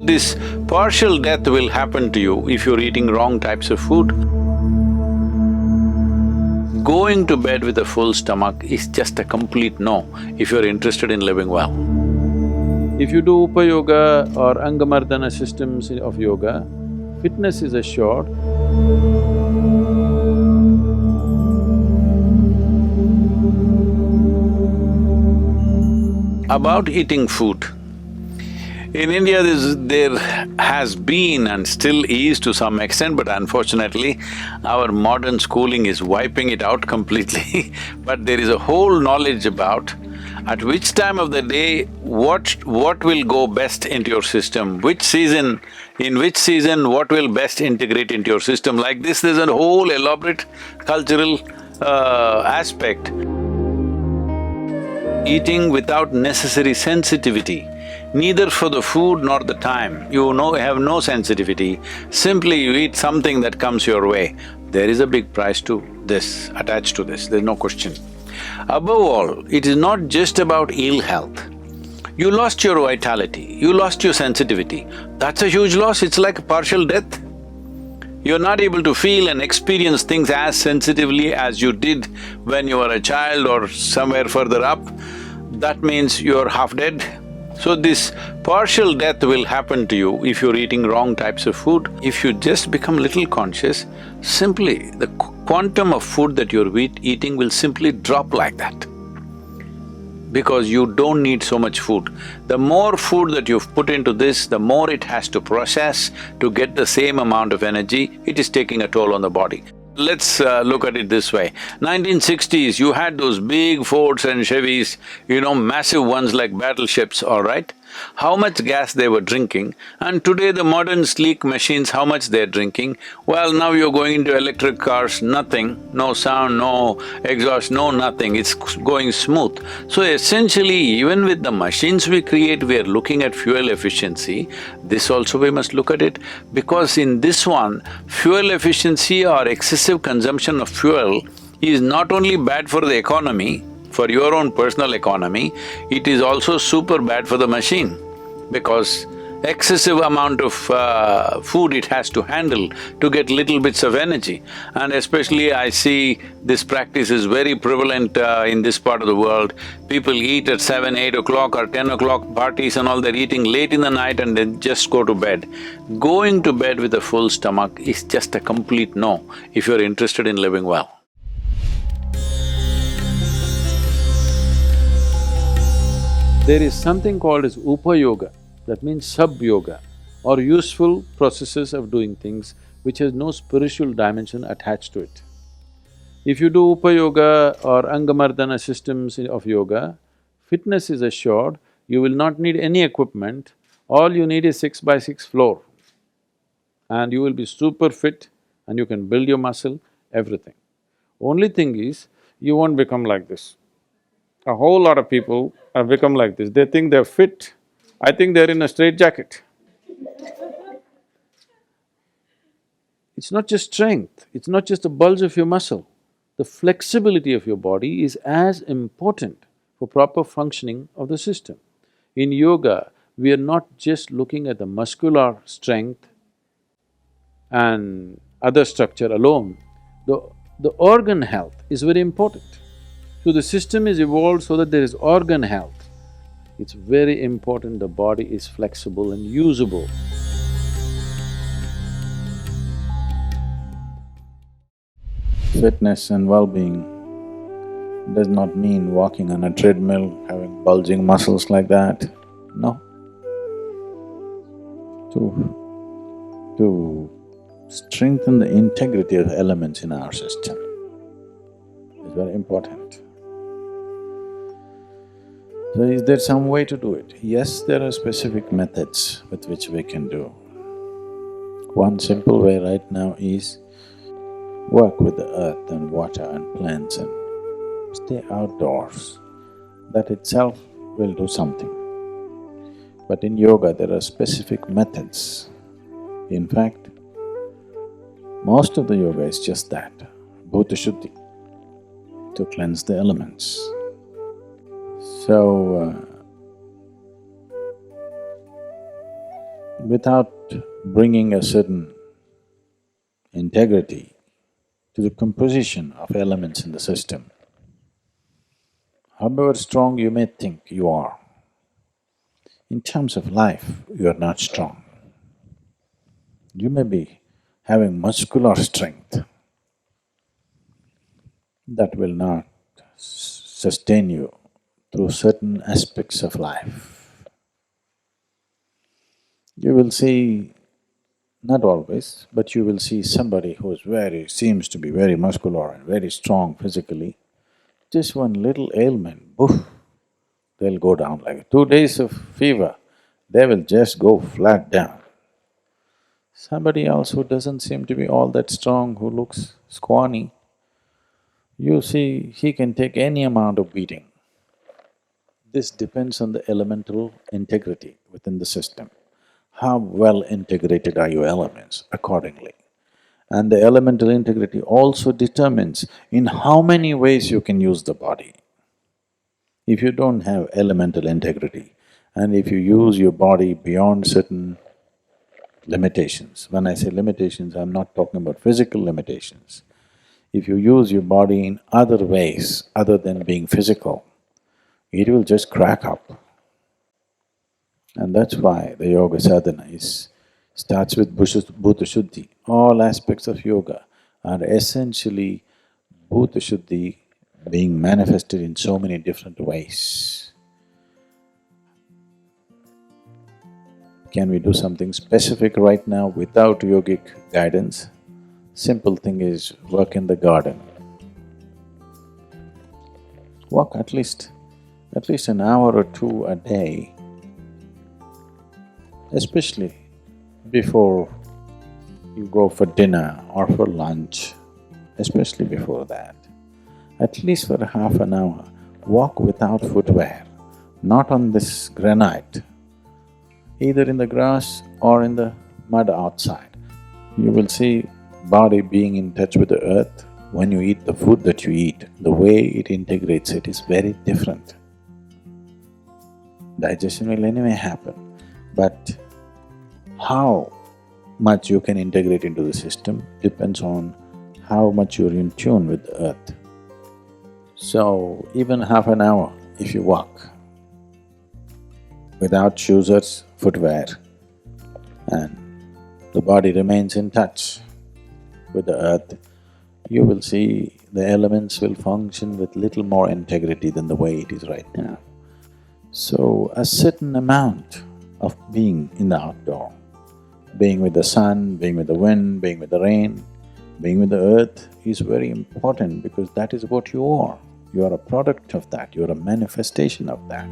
this partial death will happen to you if you're eating wrong types of food. Going to bed with a full stomach is just a complete no if you're interested in living well. If you do Upa Yoga or Angamardana systems of yoga, fitness is assured. About eating food. In India, there has been and still is to some extent, but unfortunately, our modern schooling is wiping it out completely but there is a whole knowledge about at which time of the day, what will go best into your system, in which season what will best integrate into your system. Like this, there's a whole elaborate cultural aspect. Eating without necessary sensitivity, neither for the food nor the time, you have no sensitivity, simply you eat something that comes your way. There is a big price to this, attached to this, there's no question. Above all, it is not just about ill health. You lost your vitality, you lost your sensitivity, that's a huge loss, it's like a partial death. You're not able to feel and experience things as sensitively as you did when you were a child or somewhere further up. That means you're half dead. So this partial death will happen to you if you're eating wrong types of food. If you just become little conscious, simply the quantum of food that you're eating will simply drop like that. Because you don't need so much food. The more food that you've put into this, the more it has to process to get the same amount of energy, it is taking a toll on the body. Let's look at it this way. 1960s, you had those big Fords and Chevys, massive ones like battleships, all right? How much gas they were drinking, and today the modern sleek machines, how much they're drinking? Well, now you're going into electric cars, nothing, no sound, no exhaust, no nothing, it's going smooth. So essentially, even with the machines we create, we are looking at fuel efficiency. This also we must look at it, because in this one, fuel efficiency or excessive consumption of fuel is not only bad for the economy, for your own personal economy, it is also super bad for the machine because excessive amount of food it has to handle to get little bits of energy. And especially I see this practice is very prevalent in this part of the world. People eat at 7, 8 o'clock or 10 o'clock, parties and all, they're eating late in the night and then just go to bed. Going to bed with a full stomach is just a complete no if you're interested in living well. There is something called as Upa Yoga, that means sub-yoga, or useful processes of doing things which has no spiritual dimension attached to it. If you do Upa Yoga or Angamardana systems of yoga, fitness is assured, you will not need any equipment, all you need is 6x6 floor. And you will be super fit and you can build your muscle, everything. Only thing is, you won't become like this. A whole lot of people have become like this, they think they're fit, I think they're in a straitjacket. It's not just strength, it's not just the bulge of your muscle. The flexibility of your body is as important for proper functioning of the system. In yoga, we are not just looking at the muscular strength and other structure alone, the organ health is very important. So the system is evolved so that there is organ health. It's very important the body is flexible and usable. Fitness and well-being does not mean walking on a treadmill, having bulging muscles like that, no. To strengthen the integrity of elements in our system is very important. So is there some way to do it? Yes, there are specific methods with which we can do. One simple way right now is work with the earth and water and plants and stay outdoors. That itself will do something. But in yoga there are specific methods. In fact, most of the yoga is just that, bhuta shuddhi, to cleanse the elements. So, without bringing a certain integrity to the composition of elements in the system, however strong you may think you are, in terms of life, you are not strong. You may be having muscular strength, that will not sustain you through certain aspects of life. You will see, not always, but you will see somebody who seems to be very muscular and very strong physically, just one little ailment, poof, they'll go down like 2 days of fever, they will just go flat down. Somebody else who doesn't seem to be all that strong, who looks scrawny, you see, he can take any amount of beating. This depends on the elemental integrity within the system. How well integrated are your elements accordingly? And the elemental integrity also determines in how many ways you can use the body. If you don't have elemental integrity, and if you use your body beyond certain limitations, when I say limitations, I'm not talking about physical limitations. If you use your body in other ways other than being physical, it will just crack up. And that's why the yoga sadhana starts with bhuta shuddhi. All aspects of yoga are essentially bhuta shuddhi being manifested in so many different ways. Can we do something specific right now without yogic guidance? Simple thing is work in the garden. Walk at least an hour or two a day, especially before you go for dinner or for lunch, especially before that. At least for half an hour, walk without footwear, not on this granite, either in the grass or in the mud outside. You will see body being in touch with the earth. When you eat the food that you eat, the way it integrates it is very different. Digestion will anyway happen, but how much you can integrate into the system depends on how much you're in tune with the earth. So, even half an hour if you walk without shoes or footwear, and the body remains in touch with the earth, you will see the elements will function with little more integrity than the way it is right now. So, a certain amount of being in the outdoor, being with the sun, being with the wind, being with the rain, being with the earth is very important because that is what you are. You are a product of that, you are a manifestation of that.